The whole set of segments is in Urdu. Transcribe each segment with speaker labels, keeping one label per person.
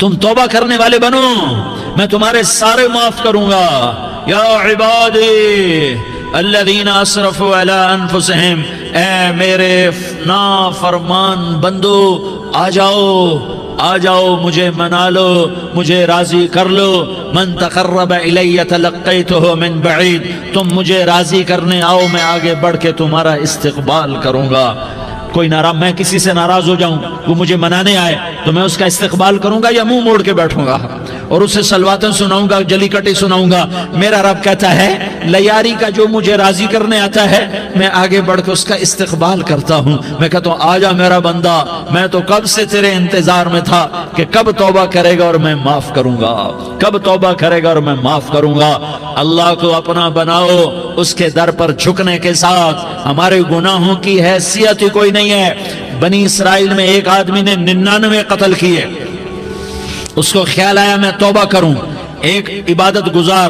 Speaker 1: تم توبہ کرنے والے بنو، میں تمہارے سارے معاف کروں گا۔ یا عبادی الذین اسرفوا علی انفسہم، اے میرے نافرمان بندو آ جاؤ مجھے منا لو، مجھے راضی کر لو۔ من تقرب الی تلقیتہ من بعید، تم مجھے راضی کرنے آؤ، میں آگے بڑھ کے تمہارا استقبال کروں گا۔ کوئی ناراض، میں کسی سے ناراض ہو جاؤں، وہ مجھے منانے آئے تو میں اس کا استقبال کروں گا یا منہ موڑ کے بیٹھوں گا اور اسے سلواتیں سناؤں گا، جلی کٹی سناؤں گا؟ میرا رب کہتا ہے لیاری کا جو مجھے راضی کرنے آتا ہے میں آگے بڑھ کے اس کا استقبال کرتا ہوں۔ میں کہتا ہوں آجا میرا بندہ، میں تو کب سے تیرے انتظار میں تھا کہ کب توبہ کرے گا اور میں معاف کروں گا، کب توبہ کرے گا اور میں معاف کروں گا۔ اللہ کو اپنا بناؤ، اس کے در پر جھکنے کے ساتھ ہمارے گناہوں کی حیثیت ہی کوئی نہیں ہے۔ بنی اسرائیل میں ایک آدمی نے 99 قتل کیے، اس کو خیال آیا میں توبہ کروں، ایک عبادت گزار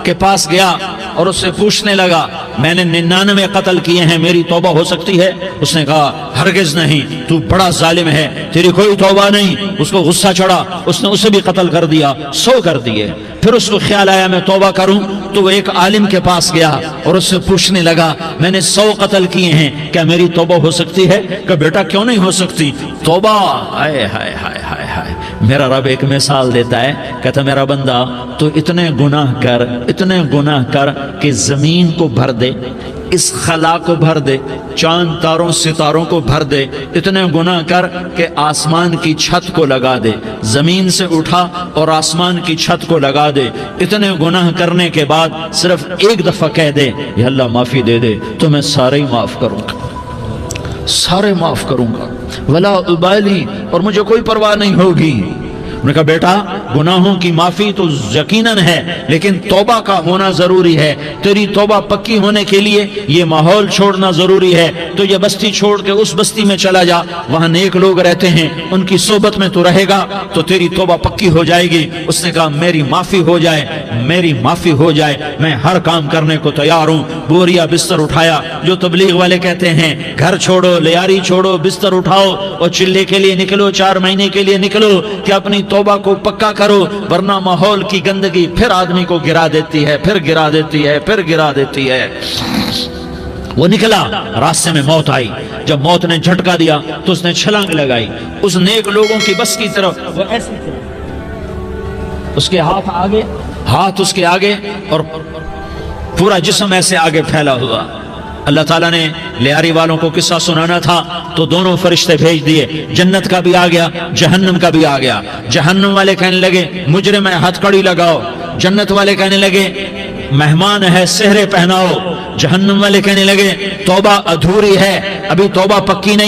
Speaker 1: کے پاس گیا اور اس سے پوچھنے لگا میں نے 99 قتل کیے ہیں، میری توبہ ہو سکتی ہے؟ اس نے کہا ہرگز نہیں، تو بڑا ظالم ہے، تیری کوئی توبہ نہیں۔ اس کو غصہ چڑھا، اس نے اسے بھی قتل کر دیا، 100 کر دیے۔ پھر اس کو خیال آیا میں توبہ کروں تو وہ ایک عالم کے پاس گیا اور اس سے پوچھنے لگا میں نے 100 قتل کیے ہیں، کیا میری توبہ ہو سکتی ہے؟ کہ بیٹا کیوں نہیں ہو سکتی توبہ؟ ہائے ہائے ہائے ہائے ہائے۔ میرا رب ایک مثال دیتا ہے، کہتا میرا بندہ تو اتنے گناہ کر کہ زمین کو بھر دے، اس خلا کو بھر دے، چاند تاروں ستاروں کو بھر دے، اتنے گناہ کر کہ آسمان کی چھت کو لگا دے، زمین سے اٹھا اور آسمان کی چھت کو لگا دے۔ اتنے گناہ کرنے کے بعد صرف ایک دفعہ کہہ دے یا اللہ معافی دے دے تو میں سارے ہی معاف کروں گا، سارے معاف کروں گا، ولا ابالی، اور مجھے کوئی پرواہ نہیں ہوگی۔ انہوں نے کہا بیٹا گناہوں کی معافی تو یقیناً ہے لیکن توبہ کا ہونا ضروری ہے، تیری توبہ پکی ہونے کے لیے یہ ماحول چھوڑنا ضروری ہے۔ تو یہ بستی چھوڑ کے اس بستی میں چلا جا، وہاں نیک لوگ رہتے ہیں، ان کی صحبت میں تو رہے گا تو تیری توبہ پکی ہو جائے گی۔ اس نے کہا میری معافی ہو جائے، میری معافی ہو جائے، میں ہر کام کرنے کو تیار ہوں۔ بوریا بستر اٹھایا، جو تبلیغ والے کہتے ہیں گھر چھوڑو، لیاری چھوڑو، بستر اٹھاؤ اور چلے کے لیے نکلو، 4 مہینے کے لیے نکلو کہ اپنی توبہ کو پکا کرو، ورنہ ماحول کی گندگی پھر آدمی کو گرا دیتی ہے، پھر گرا دیتی ہے، پھر گرا دیتی ہے۔ وہ نکلا، راستے میں موت آئی، جب موت نے جھٹکا دیا تو اس نے چھلانگ لگائی اس نیک لوگوں کی بس کی طرف، وہ ایسے اس کے ہاتھ اس کے آگے اور پورا جسم ایسے آگے پھیلا ہوا۔ اللہ تعالیٰ نے لیاری والوں کو قصہ سنانا تھا تو دونوں فرشتے بھیج دیے، جنت کا بھی آ گیا، جہنم کا بھی آ گیا۔ جہنم والے کہنے لگے مجرم ہے ہتھ کڑی لگاؤ، جنت والے کہنے لگے مہمان ہے سہرے پہناؤ۔ جہنم والے کہنے لگے توبہ ادھوری ہے، ابھی توبہ پکی نہیں۔